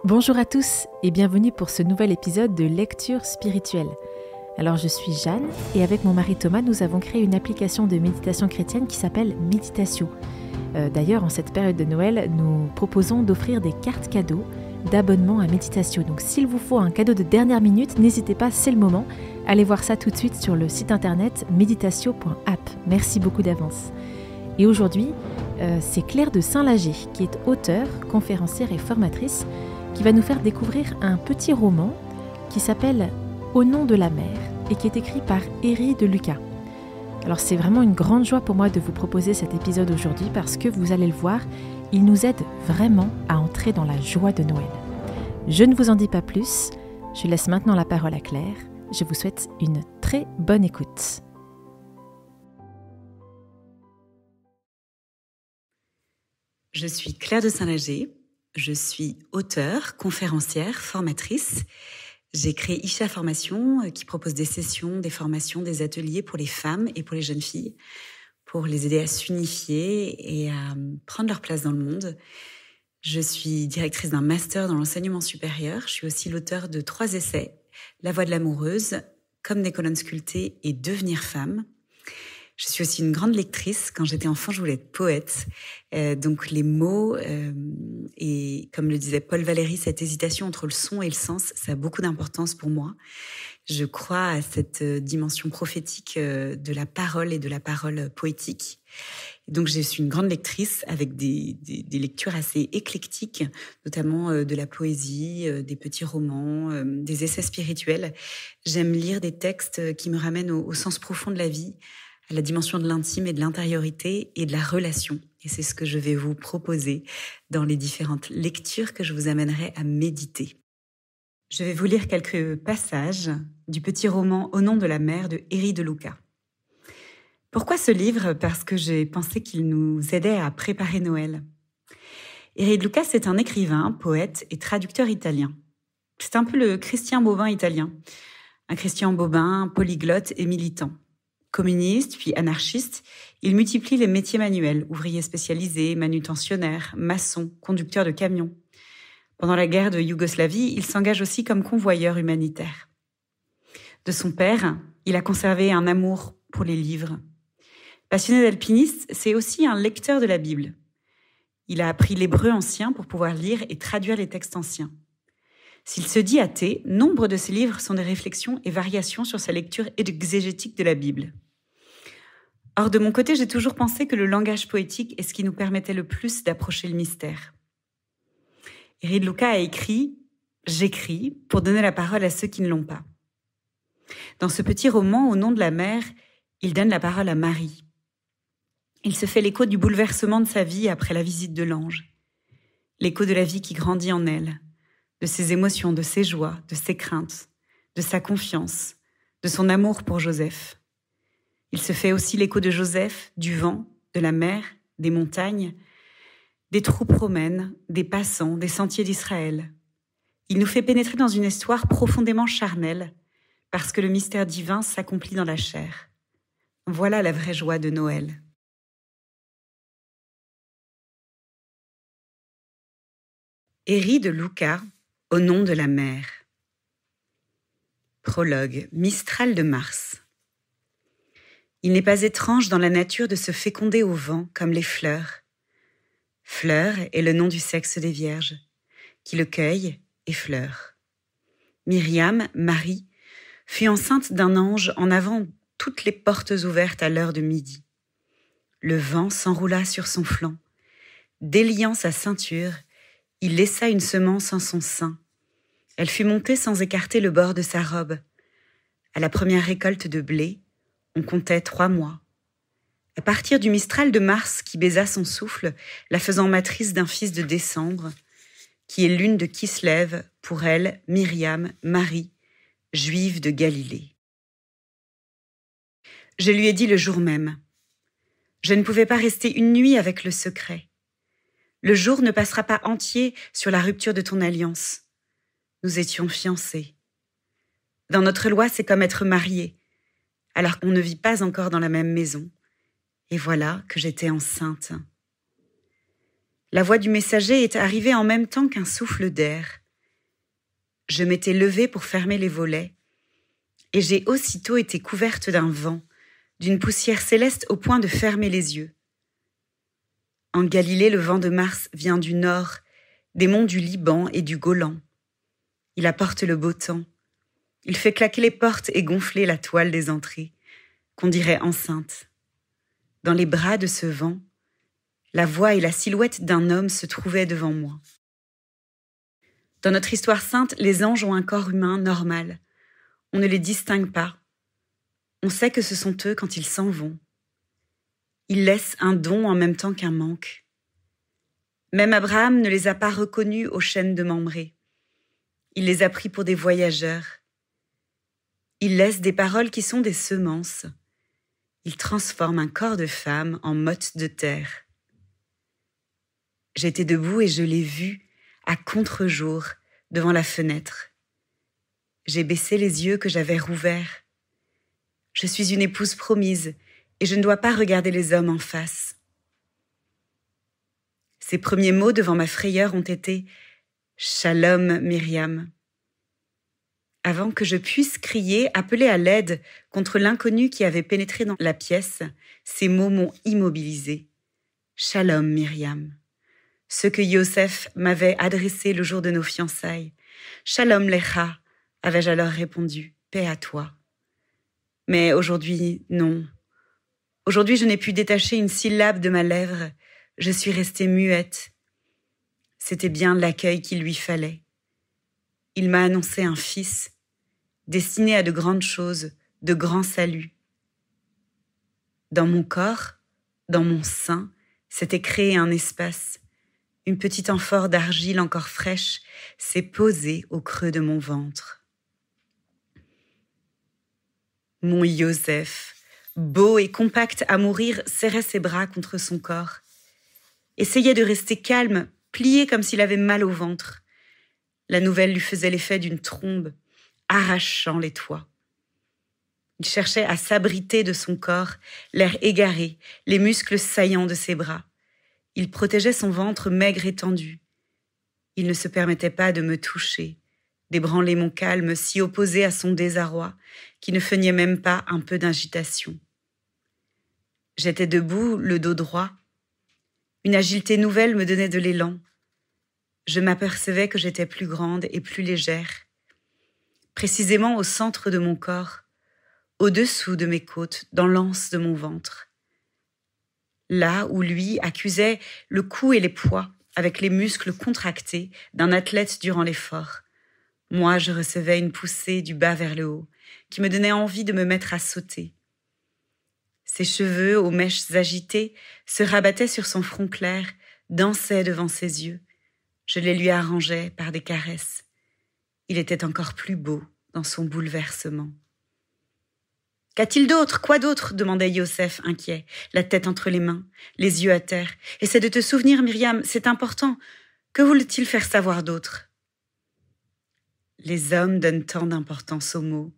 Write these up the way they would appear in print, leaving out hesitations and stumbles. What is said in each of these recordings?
Bonjour à tous et bienvenue pour ce nouvel épisode de Lecture spirituelle. Alors je suis Jeanne et avec mon mari Thomas, nous avons créé une application de méditation chrétienne qui s'appelle Méditatio. D'ailleurs, en cette période de Noël, nous proposons d'offrir des cartes cadeaux d'abonnement à Méditatio. Donc s'il vous faut un cadeau de dernière minute, n'hésitez pas, c'est le moment. Allez voir ça tout de suite sur le site internet meditatio.app. Merci beaucoup d'avance. Et aujourd'hui, c'est Claire de Saint-Lager qui est auteure, conférencière et formatrice qui va nous faire découvrir un petit roman qui s'appelle « Au nom de la mer » et qui est écrit par Héry de Lucas. Alors c'est vraiment une grande joie pour moi de vous proposer cet épisode aujourd'hui parce que vous allez le voir, il nous aide vraiment à entrer dans la joie de Noël. Je ne vous en dis pas plus, je laisse maintenant la parole à Claire. Je vous souhaite une très bonne écoute. Je suis Claire de Saint-Lager. Je suis auteure, conférencière, formatrice. J'ai créé Isha Formation qui propose des sessions, des formations, des ateliers pour les femmes et pour les jeunes filles, pour les aider à s'unifier et à prendre leur place dans le monde. Je suis directrice d'un master dans l'enseignement supérieur. Je suis aussi l'auteure de 3 essais, La voix de l'amoureuse, Comme des colonnes sculptées et Devenir femme. Je suis aussi une grande lectrice. Quand j'étais enfant, je voulais être poète. Donc les mots, et comme le disait Paul Valéry, cette hésitation entre le son et le sens, ça a beaucoup d'importance pour moi. Je crois à cette dimension prophétique de la parole et de la parole poétique. Donc je suis une grande lectrice avec des lectures assez éclectiques, notamment de la poésie, des petits romans, des essais spirituels. J'aime lire des textes qui me ramènent au sens profond de la vie, à la dimension de l'intime et de l'intériorité et de la relation. Et c'est ce que je vais vous proposer dans les différentes lectures que je vous amènerai à méditer. Je vais vous lire quelques passages du petit roman Au nom de la mer de Héry de Lucas. Pourquoi ce livre ? Parce que j'ai pensé qu'il nous aidait à préparer Noël. Héry de Lucas est un écrivain, poète et traducteur italien. C'est un peu le Christian Bobin italien. Un Christian Bobin polyglotte et militant. Communiste, puis anarchiste, il multiplie les métiers manuels, ouvrier spécialisé, manutentionnaire, maçon, conducteur de camions. Pendant la guerre de Yougoslavie, il s'engage aussi comme convoyeur humanitaire. De son père, il a conservé un amour pour les livres. Passionné d'alpiniste, c'est aussi un lecteur de la Bible. Il a appris l'hébreu ancien pour pouvoir lire et traduire les textes anciens. S'il se dit athée, nombre de ses livres sont des réflexions et variations sur sa lecture exégétique de la Bible. Or, de mon côté, j'ai toujours pensé que le langage poétique est ce qui nous permettait le plus d'approcher le mystère. Héry de Lucas a écrit « J'écris » pour donner la parole à ceux qui ne l'ont pas. Dans ce petit roman, Au nom de la mer, il donne la parole à Marie. Il se fait l'écho du bouleversement de sa vie après la visite de l'ange. L'écho de la vie qui grandit en elle, de ses émotions, de ses joies, de ses craintes, de sa confiance, de son amour pour Joseph. Il se fait aussi l'écho de Joseph, du vent, de la mer, des montagnes, des troupes romaines, des passants, des sentiers d'Israël. Il nous fait pénétrer dans une histoire profondément charnelle, parce que le mystère divin s'accomplit dans la chair. Voilà la vraie joie de Noël. Héry de Lucas, Au nom de la mer. Prologue, Mistral de Mars. Il n'est pas étrange dans la nature de se féconder au vent comme les fleurs. Fleur est le nom du sexe des vierges, qui le cueillent et fleurent. Myriam, Marie, fut enceinte d'un ange en avant toutes les portes ouvertes à l'heure de midi. Le vent s'enroula sur son flanc. Déliant sa ceinture, il laissa une semence en son sein. Elle fut montée sans écarter le bord de sa robe. À la première récolte de blé, on comptait 3 mois. À partir du mistral de Mars qui baisa son souffle, la faisant matrice d'un fils de décembre, qui est lune de Kislev, pour elle, Myriam, Marie, juive de Galilée. Je lui ai dit le jour même. Je ne pouvais pas rester une nuit avec le secret. Le jour ne passera pas entier sur la rupture de ton alliance. Nous étions fiancés. Dans notre loi, c'est comme être mariés, alors qu'on ne vit pas encore dans la même maison. Et voilà que j'étais enceinte. La voix du messager est arrivée en même temps qu'un souffle d'air. Je m'étais levée pour fermer les volets, et j'ai aussitôt été couverte d'un vent, d'une poussière céleste au point de fermer les yeux. En Galilée, le vent de Mars vient du nord, des monts du Liban et du Golan. Il apporte le beau temps. Il fait claquer les portes et gonfler la toile des entrées, qu'on dirait enceinte. Dans les bras de ce vent, la voix et la silhouette d'un homme se trouvaient devant moi. Dans notre histoire sainte, les anges ont un corps humain normal. On ne les distingue pas. On sait que ce sont eux quand ils s'en vont. Ils laissent un don en même temps qu'un manque. Même Abraham ne les a pas reconnus aux chaînes de Mamré. Il les a pris pour des voyageurs. Il laisse des paroles qui sont des semences. Il transforme un corps de femme en motte de terre. J'étais debout et je l'ai vu, à contre-jour, devant la fenêtre. J'ai baissé les yeux que j'avais rouverts. Je suis une épouse promise et je ne dois pas regarder les hommes en face. Ses premiers mots devant ma frayeur ont été « Shalom, Myriam ». Avant que je puisse crier, appeler à l'aide contre l'inconnu qui avait pénétré dans la pièce, ces mots m'ont immobilisée. « Shalom, Myriam ». Ce que Yosef m'avait adressé le jour de nos fiançailles. « Shalom lecha », avais-je alors répondu, « paix à toi ». Mais aujourd'hui, non. Aujourd'hui, je n'ai pu détacher une syllabe de ma lèvre. Je suis restée muette. C'était bien l'accueil qu'il lui fallait. Il m'a annoncé un fils, destiné à de grandes choses, de grands saluts. Dans mon corps, dans mon sein, s'était créé un espace. Une petite amphore d'argile encore fraîche s'est posée au creux de mon ventre. Mon Yosef, beau et compact à mourir, serrait ses bras contre son corps. Essayait de rester calme, plié comme s'il avait mal au ventre. La nouvelle lui faisait l'effet d'une trombe, arrachant les toits. Il cherchait à s'abriter de son corps, l'air égaré, les muscles saillants de ses bras. Il protégeait son ventre maigre et tendu. Il ne se permettait pas de me toucher, d'ébranler mon calme si opposé à son désarroi, qui ne feignait même pas un peu d'agitation. J'étais debout, le dos droit. Une agilité nouvelle me donnait de l'élan. Je m'apercevais que j'étais plus grande et plus légère, précisément au centre de mon corps, au-dessous de mes côtes, dans l'anse de mon ventre. Là où lui accusait le cou et les poids, avec les muscles contractés d'un athlète durant l'effort. Moi, je recevais une poussée du bas vers le haut, qui me donnait envie de me mettre à sauter. Ses cheveux aux mèches agitées se rabattaient sur son front clair, dansaient devant ses yeux. Je les lui arrangeais par des caresses. Il était encore plus beau dans son bouleversement. « Qu'a-t-il d'autre? Quoi d'autre » demandait Yosef, inquiet, la tête entre les mains, les yeux à terre. « Essaie de te souvenir, Myriam, c'est important. Que voulait-il faire savoir d'autre » Les hommes donnent tant d'importance aux mots.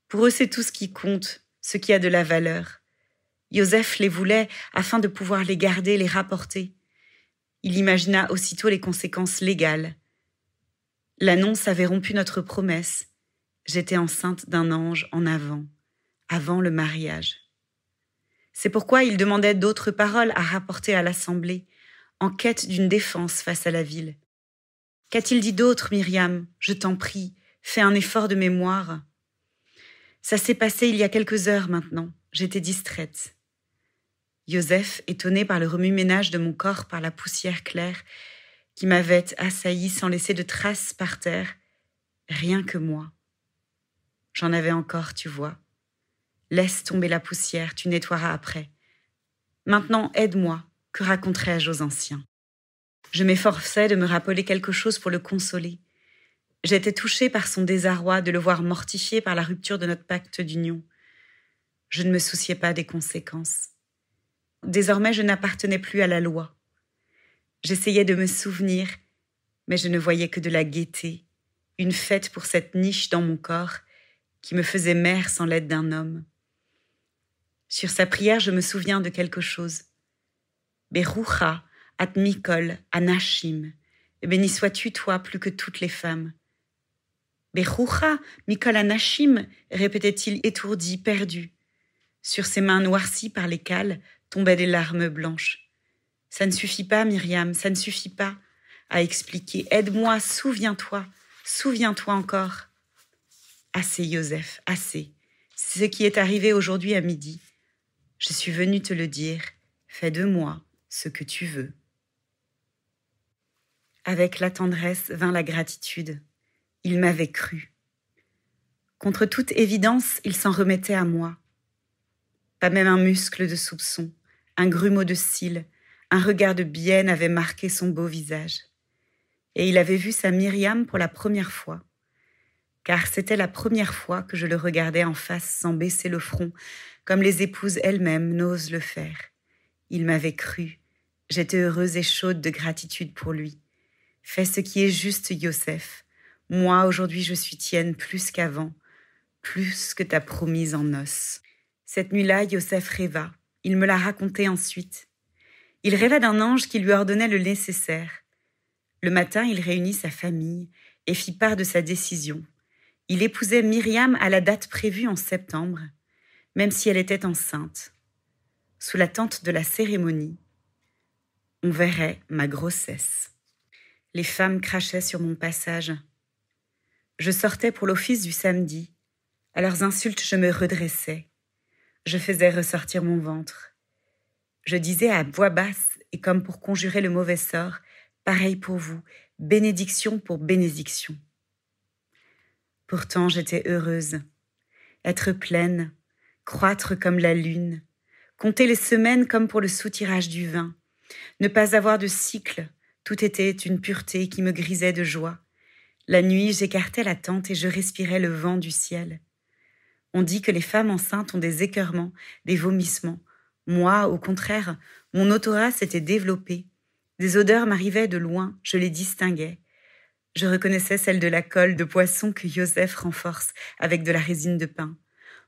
Pour eux, c'est tout ce qui compte, ce qui a de la valeur. Yosef les voulait afin de pouvoir les garder, les rapporter. Il imagina aussitôt les conséquences légales. L'annonce avait rompu notre promesse. J'étais enceinte d'un ange en avant le mariage. C'est pourquoi il demandait d'autres paroles à rapporter à l'assemblée, en quête d'une défense face à la ville. Qu'a-t-il dit d'autre, Myriam? Je t'en prie, fais un effort de mémoire. Ça s'est passé il y a quelques heures maintenant, j'étais distraite. Yosef, étonné par le remue-ménage de mon corps par la poussière claire qui m'avait assailli sans laisser de traces par terre, rien que moi. J'en avais encore, tu vois. Laisse tomber la poussière, tu nettoieras après. Maintenant, aide-moi, que raconterai-je aux anciens? Je m'efforçais de me rappeler quelque chose pour le consoler. J'étais touchée par son désarroi de le voir mortifié par la rupture de notre pacte d'union. Je ne me souciais pas des conséquences. Désormais, je n'appartenais plus à la loi. J'essayais de me souvenir, mais je ne voyais que de la gaieté, une fête pour cette niche dans mon corps qui me faisait mère sans l'aide d'un homme. Sur sa prière, je me souviens de quelque chose. Berucha at mikol anashim, béni sois-tu, toi, plus que toutes les femmes. Bechucha, Mikol Anashim, répétait-il étourdi, perdu. Sur ses mains noircies par les cales tombaient des larmes blanches. Ça ne suffit pas, Myriam, ça ne suffit pas à expliquer. Aide-moi, souviens-toi encore. Assez, Yosef, assez. C'est ce qui est arrivé aujourd'hui à midi. Je suis venue te le dire. Fais de moi ce que tu veux. Avec la tendresse vint la gratitude. Il m'avait cru. Contre toute évidence, il s'en remettait à moi. Pas même un muscle de soupçon, un grumeau de cils, un regard de bienne avait marqué son beau visage. Et il avait vu sa Myriam pour la première fois. Car c'était la première fois que je le regardais en face sans baisser le front, comme les épouses elles-mêmes n'osent le faire. Il m'avait cru. J'étais heureuse et chaude de gratitude pour lui. Fais ce qui est juste, Yosef. Moi, aujourd'hui, je suis tienne plus qu'avant, plus que ta promise en os. Cette nuit-là, Yosef rêva. Il me l'a raconté ensuite. Il rêva d'un ange qui lui ordonnait le nécessaire. Le matin, il réunit sa famille et fit part de sa décision. Il épousait Myriam à la date prévue en septembre, même si elle était enceinte. Sous la tente de la cérémonie, on verrait ma grossesse. Les femmes crachaient sur mon passage. Je sortais pour l'office du samedi. À leurs insultes, je me redressais. Je faisais ressortir mon ventre. Je disais à voix basse, et comme pour conjurer le mauvais sort, pareil pour vous, bénédiction pour bénédiction. Pourtant, j'étais heureuse. Être pleine, croître comme la lune, compter les semaines comme pour le soutirage du vin, ne pas avoir de cycle, tout était une pureté qui me grisait de joie. La nuit, j'écartais la tente et je respirais le vent du ciel. On dit que les femmes enceintes ont des écœurements, des vomissements. Moi, au contraire, mon odorat s'était développé. Des odeurs m'arrivaient de loin, je les distinguais. Je reconnaissais celle de la colle de poisson que Yosef renforce avec de la résine de pin.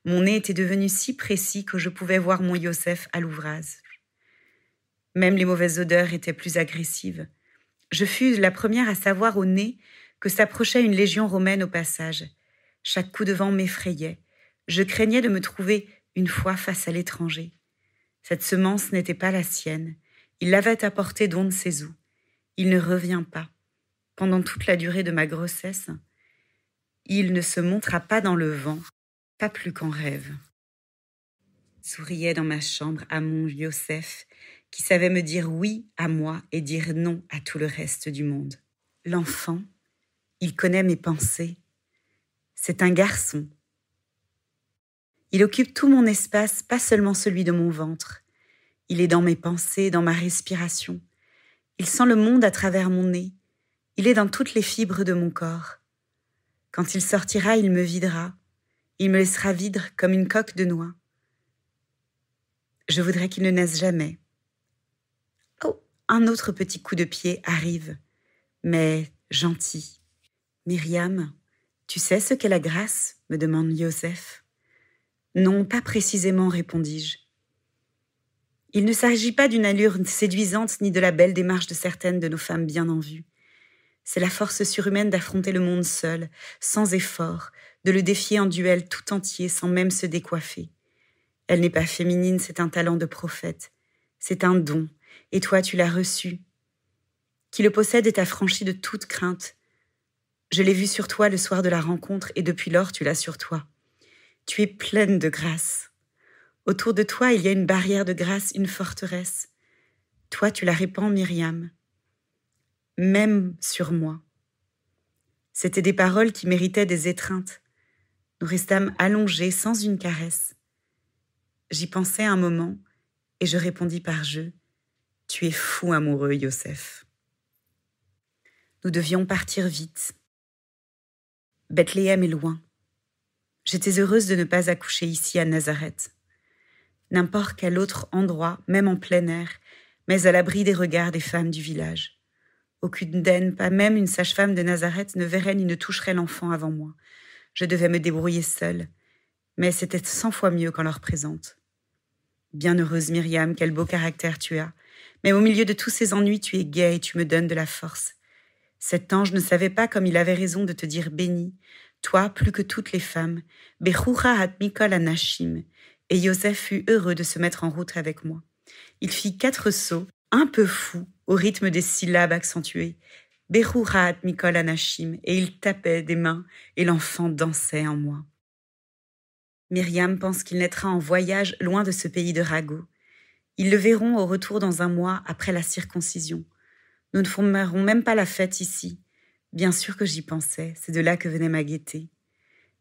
Mon nez était devenu si précis que je pouvais voir mon Yosef à l'ouvrage. Même les mauvaises odeurs étaient plus agressives. Je fus la première à savoir au nez que s'approchait une légion romaine au passage. Chaque coup de vent m'effrayait. Je craignais de me trouver une fois face à l'étranger. Cette semence n'était pas la sienne. Il l'avait apportée d'on ne sait où. Il ne revient pas. Pendant toute la durée de ma grossesse, il ne se montra pas dans le vent, pas plus qu'en rêve. Je souriais dans ma chambre à mon Yosef, qui savait me dire oui à moi et dire non à tout le reste du monde. L'enfant, il connaît mes pensées. C'est un garçon. Il occupe tout mon espace, pas seulement celui de mon ventre. Il est dans mes pensées, dans ma respiration. Il sent le monde à travers mon nez. Il est dans toutes les fibres de mon corps. Quand il sortira, il me videra. Il me laissera vide comme une coque de noix. Je voudrais qu'il ne naisse jamais. Oh, un autre petit coup de pied arrive, mais gentil. Myriam, tu sais ce qu'est la grâce ? Me demande Yosef. Non, pas précisément, répondis-je. Il ne s'agit pas d'une allure séduisante ni de la belle démarche de certaines de nos femmes bien en vue. C'est la force surhumaine d'affronter le monde seul, sans effort, de le défier en duel tout entier sans même se décoiffer. Elle n'est pas féminine, c'est un talent de prophète. C'est un don, et toi tu l'as reçu. Qui le possède est affranchi de toute crainte. Je l'ai vu sur toi le soir de la rencontre, et depuis lors tu l'as sur toi. Tu es pleine de grâce. Autour de toi, il y a une barrière de grâce, une forteresse. Toi, tu la répands, Myriam. Même sur moi. C'étaient des paroles qui méritaient des étreintes. Nous restâmes allongés sans une caresse. J'y pensais un moment et je répondis par jeu. Tu es fou amoureux, Yosef. Nous devions partir vite. Bethléem est loin. J'étais heureuse de ne pas accoucher ici à Nazareth. N'importe quel autre endroit, même en plein air, mais à l'abri des regards des femmes du village. Aucune d'elles, pas même une sage-femme de Nazareth, ne verrait ni ne toucherait l'enfant avant moi. Je devais me débrouiller seule, mais c'était 100 fois mieux qu'en leur présente. Bienheureuse Myriam, quel beau caractère tu as, mais au milieu de tous ces ennuis, tu es gaie et tu me donnes de la force. Cet ange ne savait pas comme il avait raison de te dire bénie. toi plus que toutes les femmes, Bechura hat mikol anashim, et Yosef fut heureux de se mettre en route avec moi. Il fit 4 sauts, un peu fous, au rythme des syllabes accentuées. Bechura hat mikol anashim, et il tapait des mains, et l'enfant dansait en moi. Myriam pense qu'il naîtra en voyage loin de ce pays de ragots. Ils le verront au retour dans 1 mois après la circoncision. Nous ne fermerons même pas la fête ici. Bien sûr que j'y pensais, c'est de là que venait ma gaieté.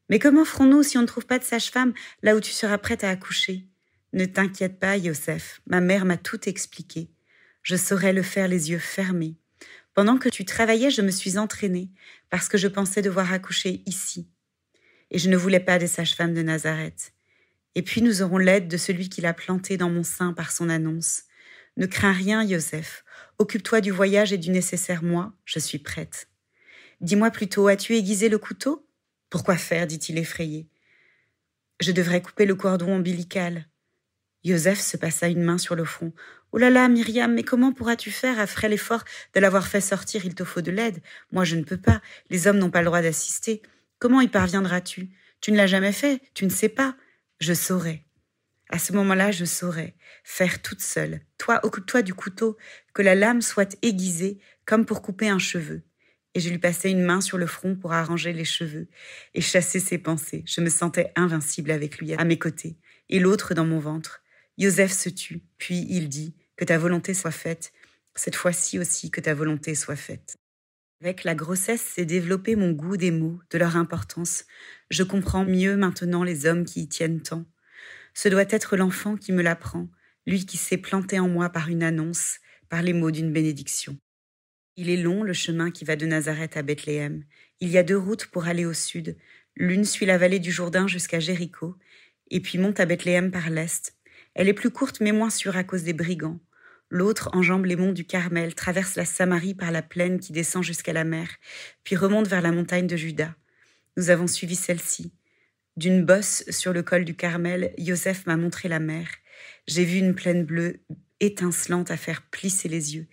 Mais comment ferons-nous si on ne trouve pas de sage-femme là où tu seras prête à accoucher? Ne t'inquiète pas, Yosef, ma mère m'a tout expliqué. Je saurais le faire les yeux fermés. Pendant que tu travaillais, je me suis entraînée parce que je pensais devoir accoucher ici. Et je ne voulais pas des sages-femmes de Nazareth. Et puis nous aurons l'aide de celui qui l'a planté dans mon sein par son annonce. Ne crains rien, Yosef. Occupe-toi du voyage et du nécessaire, moi, je suis prête. Dis-moi plutôt, as-tu aiguisé le couteau? Pourquoi faire, dit-il effrayé. Je devrais couper le cordon ombilical. Yosef se passa une main sur le front. Oh là là, Myriam, mais comment pourras-tu faire après l'effort de l'avoir fait sortir? Il te faut de l'aide. Moi, je ne peux pas. Les hommes n'ont pas le droit d'assister. Comment y parviendras-tu? Tu ne l'as jamais fait, tu ne sais pas. Je saurais. À ce moment-là, je saurais faire toute seule. Toi, occupe-toi du couteau, que la lame soit aiguisée comme pour couper un cheveu. Et je lui passai une main sur le front pour arranger les cheveux et chasser ses pensées. Je me sentais invincible avec lui à mes côtés et l'autre dans mon ventre. Yosef se tut, puis il dit « Que ta volonté soit faite, cette fois-ci aussi que ta volonté soit faite. » Avec la grossesse s'est développé mon goût des mots, de leur importance. Je comprends mieux maintenant les hommes qui y tiennent tant. Ce doit être l'enfant qui me l'apprend, lui qui s'est planté en moi par une annonce, par les mots d'une bénédiction. Il est long le chemin qui va de Nazareth à Bethléem. Il y a 2 routes pour aller au sud. L'une suit la vallée du Jourdain jusqu'à Jéricho, et puis monte à Bethléem par l'est. Elle est plus courte mais moins sûre à cause des brigands. L'autre enjambe les monts du Carmel, traverse la Samarie par la plaine qui descend jusqu'à la mer, puis remonte vers la montagne de Juda. Nous avons suivi celle-ci. D'une bosse sur le col du Carmel, Yosef m'a montré la mer. J'ai vu une plaine bleue étincelante à faire plisser les yeux.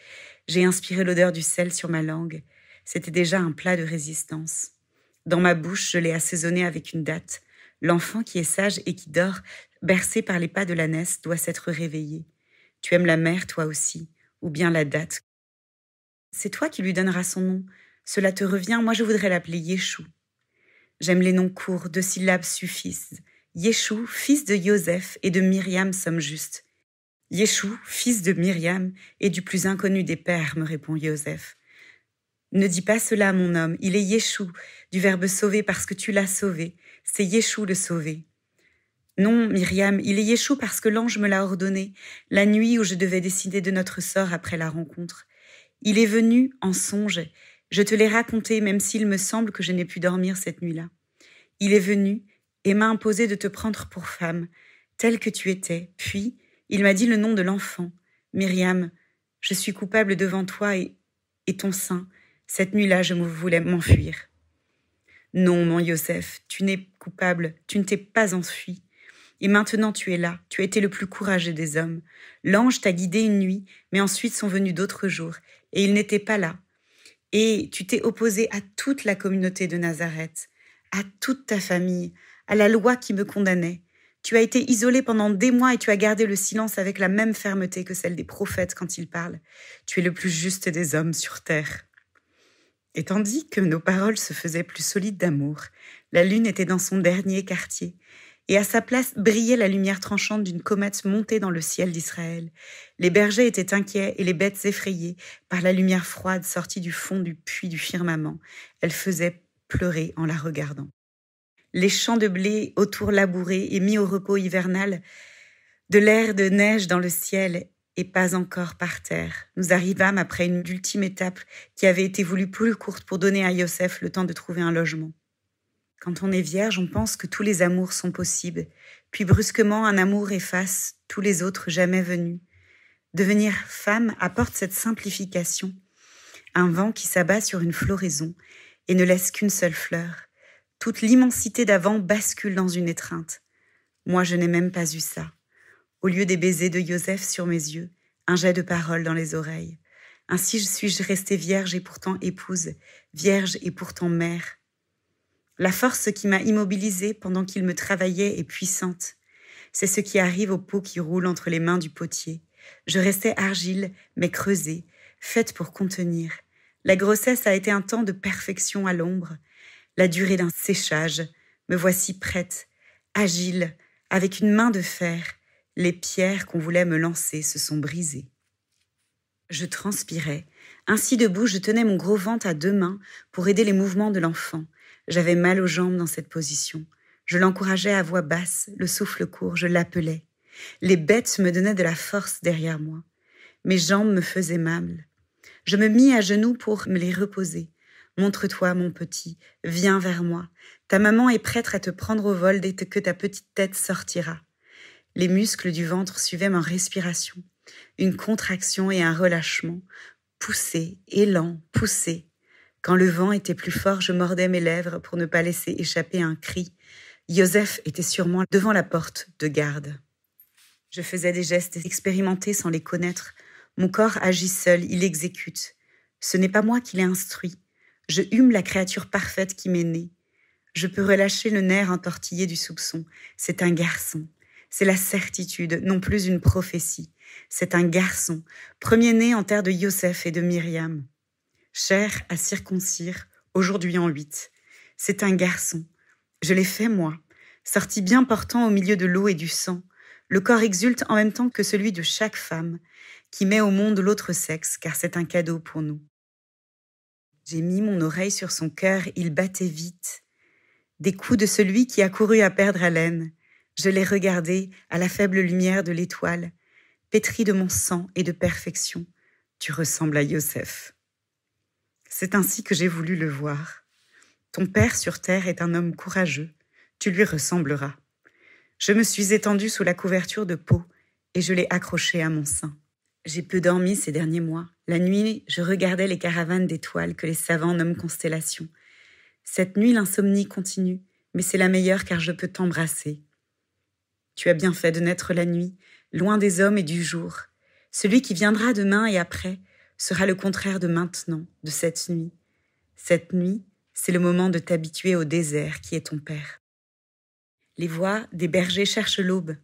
J'ai inspiré l'odeur du sel sur ma langue. C'était déjà un plat de résistance. Dans ma bouche, je l'ai assaisonné avec une date. L'enfant qui est sage et qui dort, bercé par les pas de l'ânesse, doit s'être réveillé. Tu aimes la mer, toi aussi, ou bien la date. C'est toi qui lui donneras son nom. Cela te revient, moi je voudrais l'appeler Yeshou. J'aime les noms courts, 2 syllabes suffisent. Yeshou, fils de Yosef et de Myriam sommes justes. Yeshou, fils de Myriam et du plus inconnu des pères, me répond Yosef. Ne dis pas cela, mon homme, il est Yeshou, du verbe sauver parce que tu l'as sauvé. C'est Yeshou le sauvé. Non, Myriam, il est Yeshou parce que l'ange me l'a ordonné, la nuit où je devais décider de notre sort après la rencontre. Il est venu en songe. Je te l'ai raconté, même s'il me semble que je n'ai pu dormir cette nuit-là. Il est venu et m'a imposé de te prendre pour femme, telle que tu étais. Puis, il m'a dit le nom de l'enfant. Myriam, je suis coupable devant toi et ton sein. Cette nuit-là, je voulais m'enfuir. Non, mon Yosef, tu n'es coupable, tu ne t'es pas enfui. Et maintenant tu es là, tu as été le plus courageux des hommes. L'ange t'a guidé une nuit, mais ensuite sont venus d'autres jours, et il n'était pas là. Et tu t'es opposé à toute la communauté de Nazareth, à toute ta famille, à la loi qui me condamnait. Tu as été isolé pendant des mois et tu as gardé le silence avec la même fermeté que celle des prophètes quand ils parlent. Tu es le plus juste des hommes sur terre. Et tandis que nos paroles se faisaient plus solides d'amour, la lune était dans son dernier quartier, et à sa place brillait la lumière tranchante d'une comète montée dans le ciel d'Israël. Les bergers étaient inquiets et les bêtes effrayées par la lumière froide sortie du fond du puits du firmament. Elle faisait pleurer en la regardant. Les champs de blé autour labourés et mis au repos hivernal, de l'air de neige dans le ciel et pas encore par terre. Nous arrivâmes après une ultime étape qui avait été voulue plus courte pour donner à Yosef le temps de trouver un logement. Quand on est vierge, on pense que tous les amours sont possibles, puis brusquement un amour efface tous les autres jamais venus. Devenir femme apporte cette simplification, un vent qui s'abat sur une floraison et ne laisse qu'une seule fleur. Toute l'immensité d'avant bascule dans une étreinte. Moi, je n'ai même pas eu ça. Au lieu des baisers de Yosef sur mes yeux, un jet de paroles dans les oreilles. Ainsi suis-je restée vierge et pourtant épouse, vierge et pourtant mère. La force qui m'a immobilisée pendant qu'il me travaillait est puissante. C'est ce qui arrive au pot qui roule entre les mains du potier. Je restais argile, mais creusée, faite pour contenir. La grossesse a été un temps de perfection à l'ombre, la durée d'un séchage. Me voici prête, agile, avec une main de fer. Les pierres qu'on voulait me lancer se sont brisées. Je transpirais. Ainsi debout, je tenais mon gros ventre à 2 mains pour aider les mouvements de l'enfant. J'avais mal aux jambes dans cette position. Je l'encourageais à voix basse, le souffle court, je l'appelais. Les bêtes me donnaient de la force derrière moi. Mes jambes me faisaient mal. Je me mis à genoux pour me les reposer. Montre-toi, mon petit, viens vers moi. Ta maman est prête à te prendre au vol dès que ta petite tête sortira. Les muscles du ventre suivaient ma respiration. Une contraction et un relâchement. Pousser, élan, pousser. Quand le vent était plus fort, je mordais mes lèvres pour ne pas laisser échapper un cri. Joseph était sûrement devant la porte de garde. Je faisais des gestes expérimentés sans les connaître. Mon corps agit seul, il exécute. Ce n'est pas moi qui l'ai instruit. Je hume la créature parfaite qui m'est née. Je peux relâcher le nerf entortillé du soupçon. C'est un garçon. C'est la certitude, non plus une prophétie. C'est un garçon, premier-né en terre de Joseph et de Myriam. Chair à circoncire, aujourd'hui en 8. C'est un garçon. Je l'ai fait, moi, sorti bien portant au milieu de l'eau et du sang. Le corps exulte en même temps que celui de chaque femme qui met au monde l'autre sexe, car c'est un cadeau pour nous. J'ai mis mon oreille sur son cœur, il battait vite. Des coups de celui qui a couru à perdre haleine. Je l'ai regardé à la faible lumière de l'étoile, pétri de mon sang et de perfection. Tu ressembles à Joseph. C'est ainsi que j'ai voulu le voir. Ton père sur terre est un homme courageux. Tu lui ressembleras. Je me suis étendue sous la couverture de peau et je l'ai accroché à mon sein. J'ai peu dormi ces derniers mois. La nuit, je regardais les caravanes d'étoiles que les savants nomment constellations. Cette nuit, l'insomnie continue, mais c'est la meilleure car je peux t'embrasser. Tu as bien fait de naître la nuit, loin des hommes et du jour. Celui qui viendra demain et après sera le contraire de maintenant, de cette nuit. Cette nuit, c'est le moment de t'habituer au désert qui est ton père. Les voix des bergers cherchent l'aube.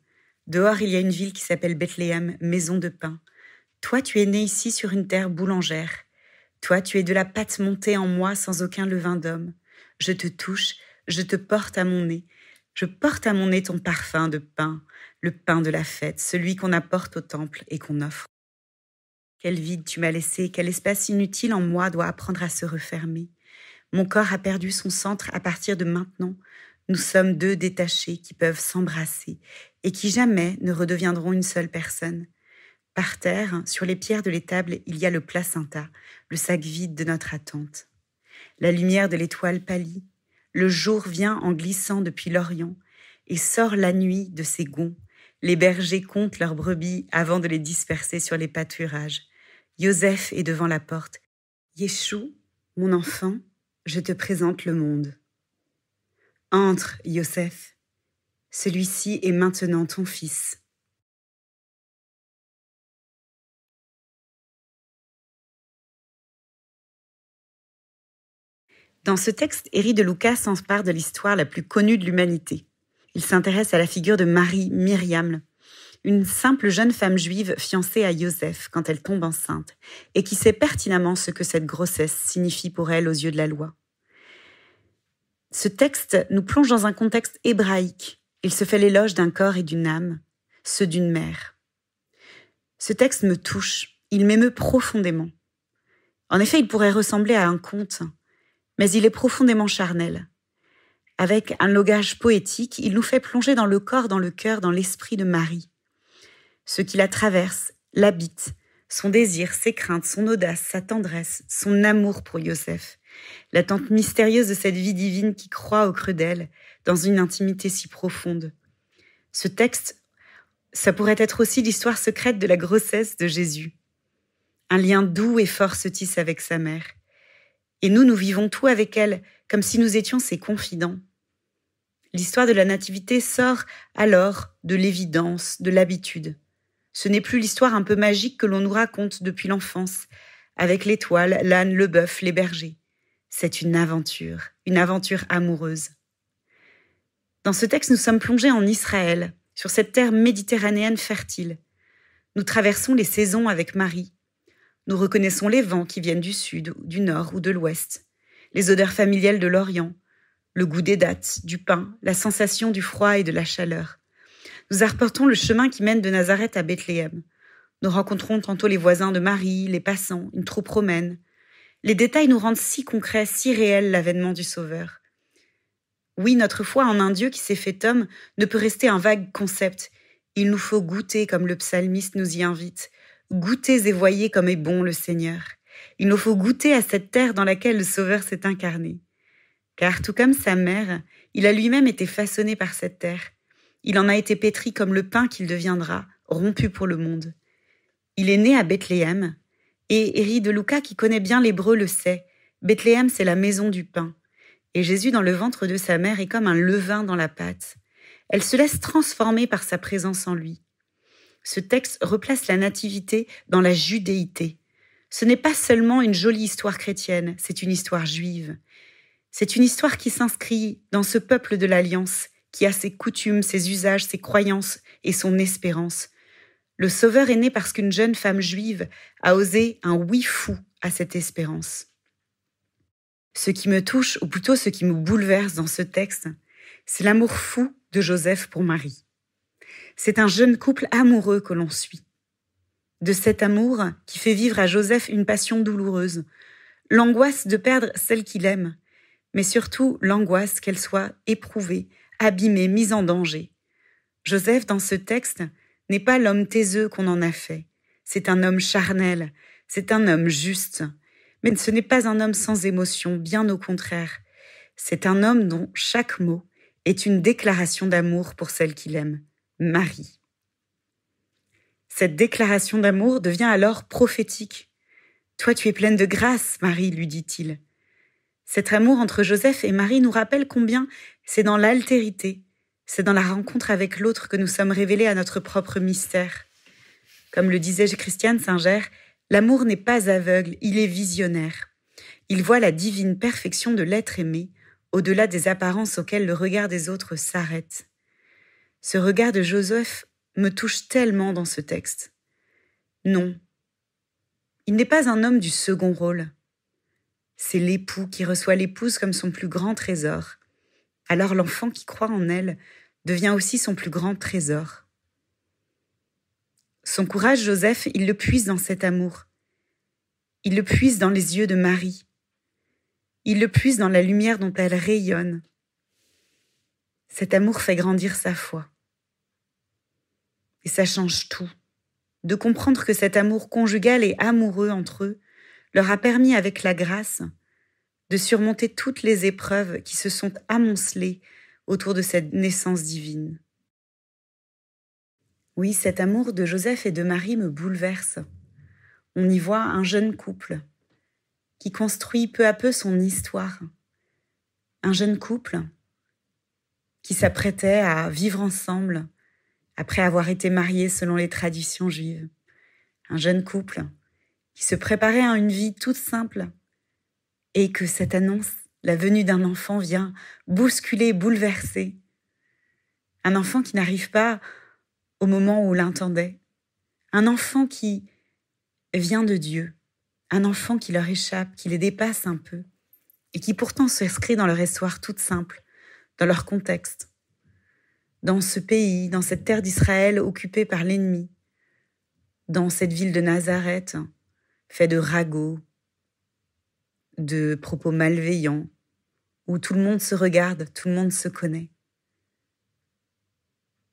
Dehors, il y a une ville qui s'appelle Bethléem, maison de pain. Toi, tu es né ici sur une terre boulangère. Toi, tu es de la pâte montée en moi sans aucun levain d'homme. Je te touche, je te porte à mon nez. Je porte à mon nez ton parfum de pain, le pain de la fête, celui qu'on apporte au temple et qu'on offre. Quel vide tu m'as laissé, quel espace inutile en moi doit apprendre à se refermer. Mon corps a perdu son centre à partir de maintenant. Nous sommes 2 détachés qui peuvent s'embrasser et qui jamais ne redeviendront une seule personne. Par terre, sur les pierres de l'étable, il y a le placenta, le sac vide de notre attente. La lumière de l'étoile pâlit. Le jour vient en glissant depuis l'Orient et sort la nuit de ses gonds. Les bergers comptent leurs brebis avant de les disperser sur les pâturages. Joseph est devant la porte. Yeshua, mon enfant, je te présente le monde. Entre, Joseph. Celui-ci est maintenant ton fils. Dans ce texte, Héry de Lucas s'empare de l'histoire la plus connue de l'humanité. Il s'intéresse à la figure de Marie Myriam, une simple jeune femme juive fiancée à Joseph quand elle tombe enceinte et qui sait pertinemment ce que cette grossesse signifie pour elle aux yeux de la loi. Ce texte nous plonge dans un contexte hébraïque. Il se fait l'éloge d'un corps et d'une âme, ceux d'une mère. Ce texte me touche, il m'émeut profondément. En effet, il pourrait ressembler à un conte, mais il est profondément charnel. Avec un langage poétique, il nous fait plonger dans le corps, dans le cœur, dans l'esprit de Marie. Ce qui la traverse, l'habite, son désir, ses craintes, son audace, sa tendresse, son amour pour Joseph, l'attente mystérieuse de cette vie divine qui croît au creux d'elle, dans une intimité si profonde. Ce texte, ça pourrait être aussi l'histoire secrète de la grossesse de Jésus. Un lien doux et fort se tisse avec sa mère. Et nous vivons tout avec elle, comme si nous étions ses confidents. L'histoire de la nativité sort alors de l'évidence, de l'habitude. Ce n'est plus l'histoire un peu magique que l'on nous raconte depuis l'enfance, avec l'étoile, l'âne, le bœuf, les bergers. C'est une aventure amoureuse. Dans ce texte, nous sommes plongés en Israël, sur cette terre méditerranéenne fertile. Nous traversons les saisons avec Marie. Nous reconnaissons les vents qui viennent du sud, du nord ou de l'ouest, les odeurs familières de l'Orient, le goût des dattes, du pain, la sensation du froid et de la chaleur. Nous arpentons le chemin qui mène de Nazareth à Bethléem. Nous rencontrons tantôt les voisins de Marie, les passants, une troupe romaine. Les détails nous rendent si concrets, si réels l'avènement du Sauveur. Oui, notre foi en un Dieu qui s'est fait homme ne peut rester un vague concept. Il nous faut goûter comme le psalmiste nous y invite. Goûtez et voyez comme est bon le Seigneur. Il nous faut goûter à cette terre dans laquelle le Sauveur s'est incarné. Car tout comme sa mère, il a lui-même été façonné par cette terre. Il en a été pétri comme le pain qu'il deviendra, rompu pour le monde. Il est né à Bethléem, et Éric de Lucas, qui connaît bien l'hébreu, le sait. Bethléem, c'est la maison du pain. Et Jésus, dans le ventre de sa mère, est comme un levain dans la pâte. Elle se laisse transformer par sa présence en lui. Ce texte replace la nativité dans la judéité. Ce n'est pas seulement une jolie histoire chrétienne, c'est une histoire juive. C'est une histoire qui s'inscrit dans ce peuple de l'Alliance, qui a ses coutumes, ses usages, ses croyances et son espérance. Le Sauveur est né parce qu'une jeune femme juive a osé un oui fou à cette espérance. Ce qui me touche, ou plutôt ce qui me bouleverse dans ce texte, c'est l'amour fou de Joseph pour Marie. C'est un jeune couple amoureux que l'on suit. De cet amour qui fait vivre à Joseph une passion douloureuse, l'angoisse de perdre celle qu'il aime, mais surtout l'angoisse qu'elle soit éprouvée, abîmée, mise en danger. Joseph, dans ce texte, n'est pas l'homme taiseux qu'on en a fait. C'est un homme charnel, c'est un homme juste. Mais ce n'est pas un homme sans émotion, bien au contraire. C'est un homme dont chaque mot est une déclaration d'amour pour celle qu'il aime, Marie. Cette déclaration d'amour devient alors prophétique. « Toi, tu es pleine de grâce, Marie, lui dit-il. » Cet amour entre Joseph et Marie nous rappelle combien c'est dans l'altérité, c'est dans la rencontre avec l'autre que nous sommes révélés à notre propre mystère. Comme le disait Christiane Singer, l'amour n'est pas aveugle, il est visionnaire. Il voit la divine perfection de l'être aimé, au-delà des apparences auxquelles le regard des autres s'arrête. Ce regard de Joseph me touche tellement dans ce texte. Non, il n'est pas un homme du second rôle. C'est l'époux qui reçoit l'épouse comme son plus grand trésor. Alors l'enfant qui croit en elle devient aussi son plus grand trésor. Son courage, Joseph, il le puise dans cet amour. Il le puise dans les yeux de Marie. Il le puise dans la lumière dont elle rayonne. Cet amour fait grandir sa foi. Et ça change tout. De comprendre que cet amour conjugal et amoureux entre eux leur a permis, avec la grâce, de surmonter toutes les épreuves qui se sont amoncelées autour de cette naissance divine. Oui, cet amour de Joseph et de Marie me bouleverse. On y voit un jeune couple qui construit peu à peu son histoire. Un jeune couple qui s'apprêtait à vivre ensemble après avoir été mariés selon les traditions juives. Un jeune couple qui se préparait à une vie toute simple et que cette annonce, la venue d'un enfant, vient bousculer, bouleverser. Un enfant qui n'arrive pas au moment où on l'attendait. Un enfant qui vient de Dieu. Un enfant qui leur échappe, qui les dépasse un peu et qui pourtant s'inscrit dans leur histoire toute simple, dans leur contexte. Dans ce pays, dans cette terre d'Israël occupée par l'ennemi, dans cette ville de Nazareth, faite de ragots, de propos malveillants, où tout le monde se regarde, tout le monde se connaît.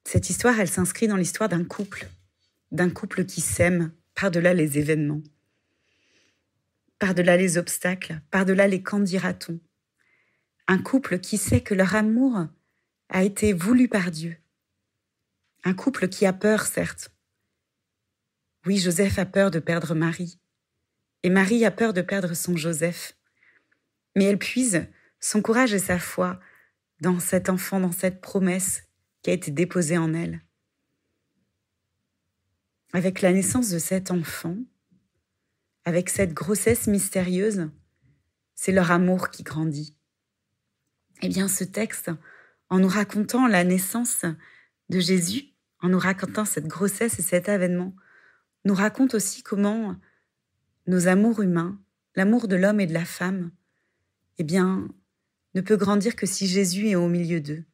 Cette histoire, elle s'inscrit dans l'histoire d'un couple qui s'aime par-delà les événements, par-delà les obstacles, par-delà les qu'en dira-t-on. Un couple qui sait que leur amour a été voulu par Dieu. Un couple qui a peur, certes. Oui, Joseph a peur de perdre Marie. Et Marie a peur de perdre son Joseph. Mais elle puise son courage et sa foi dans cet enfant, dans cette promesse qui a été déposée en elle. Avec la naissance de cet enfant, avec cette grossesse mystérieuse, c'est leur amour qui grandit. Eh bien, ce texte, en nous racontant la naissance de Jésus, en nous racontant cette grossesse et cet avènement, nous raconte aussi comment nos amours humains, l'amour de l'homme et de la femme, eh bien, ne peut grandir que si Jésus est au milieu d'eux,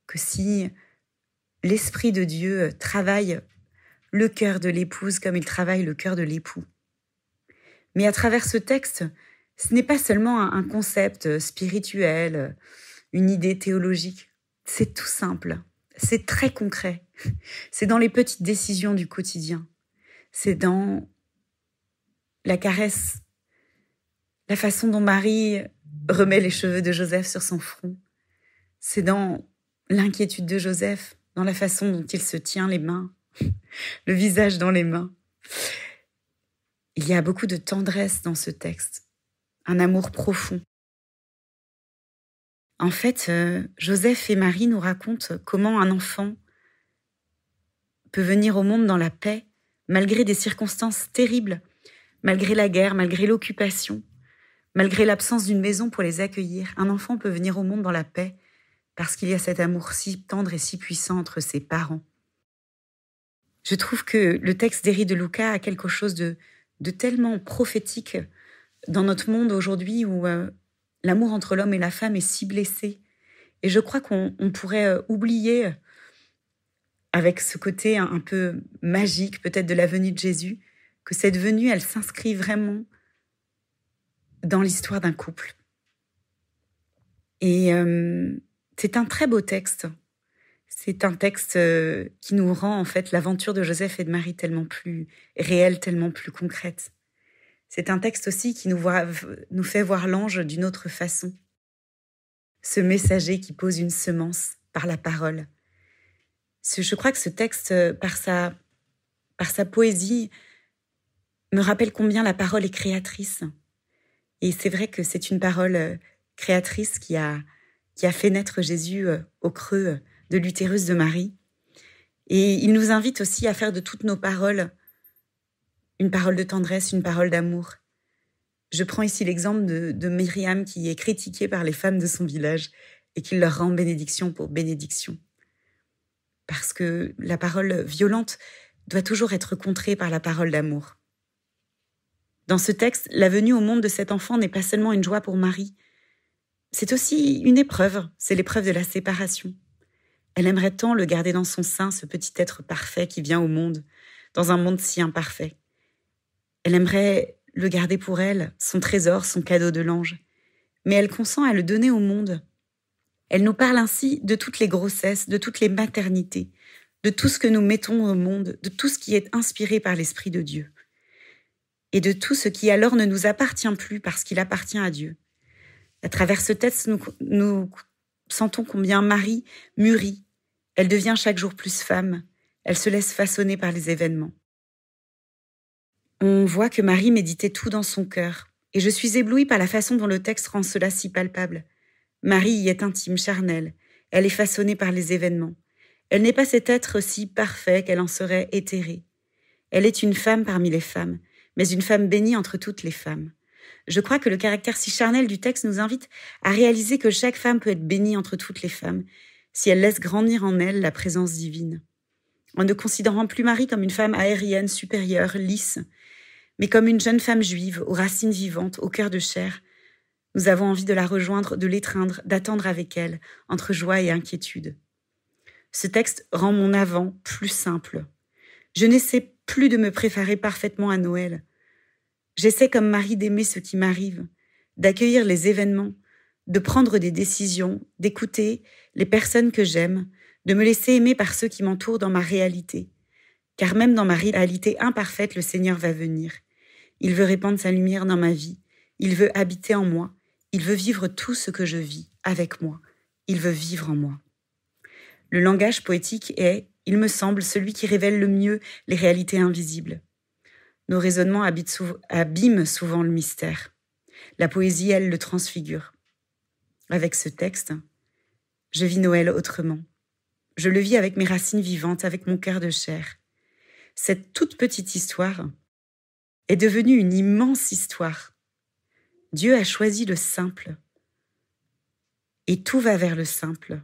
que si l'Esprit de Dieu travaille le cœur de l'épouse comme il travaille le cœur de l'époux. Mais à travers ce texte, ce n'est pas seulement un concept spirituel, une idée théologique. C'est tout simple, c'est très concret. C'est dans les petites décisions du quotidien. C'est dans la caresse, la façon dont Marie remet les cheveux de Joseph sur son front. C'est dans l'inquiétude de Joseph, dans la façon dont il se tient les mains, le visage dans les mains. Il y a beaucoup de tendresse dans ce texte, un amour profond. En fait, Joseph et Marie nous racontent comment un enfant peut venir au monde dans la paix, malgré des circonstances terribles, malgré la guerre, malgré l'occupation, malgré l'absence d'une maison pour les accueillir. Un enfant peut venir au monde dans la paix parce qu'il y a cet amour si tendre et si puissant entre ses parents. Je trouve que le texte d'Héry de Luca a quelque chose de tellement prophétique dans notre monde aujourd'hui où l'amour entre l'homme et la femme est si blessé. Et je crois qu'on pourrait oublier, avec ce côté un peu magique peut-être de la venue de Jésus, que cette venue, elle s'inscrit vraiment dans l'histoire d'un couple. Et c'est un très beau texte. C'est un texte qui nous rend en fait l'aventure de Joseph et de Marie tellement plus réelle, tellement plus concrète. C'est un texte aussi qui nous fait voir l'ange d'une autre façon. Ce messager qui pose une semence par la parole. Je crois que ce texte, par sa poésie, me rappelle combien la parole est créatrice. Et c'est vrai que c'est une parole créatrice qui a fait naître Jésus au creux de l'utérus de Marie. Et il nous invite aussi à faire de toutes nos paroles une parole de tendresse, une parole d'amour. Je prends ici l'exemple de Myriam qui est critiquée par les femmes de son village et qui leur rend bénédiction pour bénédiction. Parce que la parole violente doit toujours être contrée par la parole d'amour. Dans ce texte, la venue au monde de cet enfant n'est pas seulement une joie pour Marie, c'est aussi une épreuve, c'est l'épreuve de la séparation. Elle aimerait tant le garder dans son sein, ce petit être parfait qui vient au monde, dans un monde si imparfait. Elle aimerait le garder pour elle, son trésor, son cadeau de l'ange. Mais elle consent à le donner au monde. Elle nous parle ainsi de toutes les grossesses, de toutes les maternités, de tout ce que nous mettons au monde, de tout ce qui est inspiré par l'Esprit de Dieu. Et de tout ce qui alors ne nous appartient plus parce qu'il appartient à Dieu. À travers ce texte, nous sentons combien Marie mûrit. Elle devient chaque jour plus femme. Elle se laisse façonner par les événements. On voit que Marie méditait tout dans son cœur. Et je suis éblouie par la façon dont le texte rend cela si palpable. Marie y est intime, charnelle. Elle est façonnée par les événements. Elle n'est pas cet être si parfait qu'elle en serait éthérée. Elle est une femme parmi les femmes, mais une femme bénie entre toutes les femmes. Je crois que le caractère si charnel du texte nous invite à réaliser que chaque femme peut être bénie entre toutes les femmes si elle laisse grandir en elle la présence divine. En ne considérant plus Marie comme une femme aérienne, supérieure, lisse, mais comme une jeune femme juive, aux racines vivantes, au cœur de chair, nous avons envie de la rejoindre, de l'étreindre, d'attendre avec elle, entre joie et inquiétude. Ce texte rend mon avant plus simple. Je n'essaie plus de me préparer parfaitement à Noël. J'essaie comme Marie d'aimer ce qui m'arrive, d'accueillir les événements, de prendre des décisions, d'écouter les personnes que j'aime, de me laisser aimer par ceux qui m'entourent dans ma réalité. Car même dans ma réalité imparfaite, le Seigneur va venir. Il veut répandre sa lumière dans ma vie. Il veut habiter en moi. Il veut vivre tout ce que je vis avec moi. Il veut vivre en moi. Le langage poétique est, il me semble, celui qui révèle le mieux les réalités invisibles. Nos raisonnements abîment souvent le mystère. La poésie, elle, le transfigure. Avec ce texte, je vis Noël autrement. Je le vis avec mes racines vivantes, avec mon cœur de chair. Cette toute petite histoire est devenue une immense histoire. Dieu a choisi le simple. Et tout va vers le simple,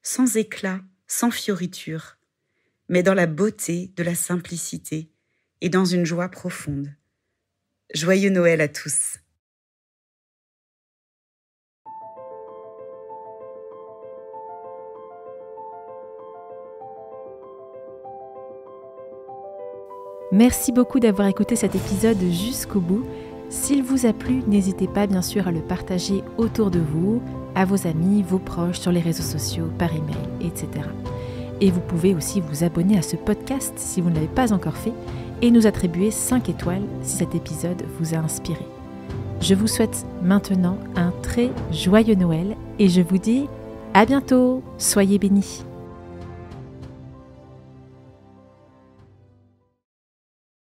sans éclat, sans fioriture, mais dans la beauté de la simplicité et dans une joie profonde. Joyeux Noël à tous! Merci beaucoup d'avoir écouté cet épisode jusqu'au bout. S'il vous a plu, n'hésitez pas bien sûr à le partager autour de vous, à vos amis, vos proches, sur les réseaux sociaux, par email, etc. Et vous pouvez aussi vous abonner à ce podcast si vous ne l'avez pas encore fait et nous attribuer 5 étoiles si cet épisode vous a inspiré. Je vous souhaite maintenant un très joyeux Noël et je vous dis à bientôt, soyez bénis.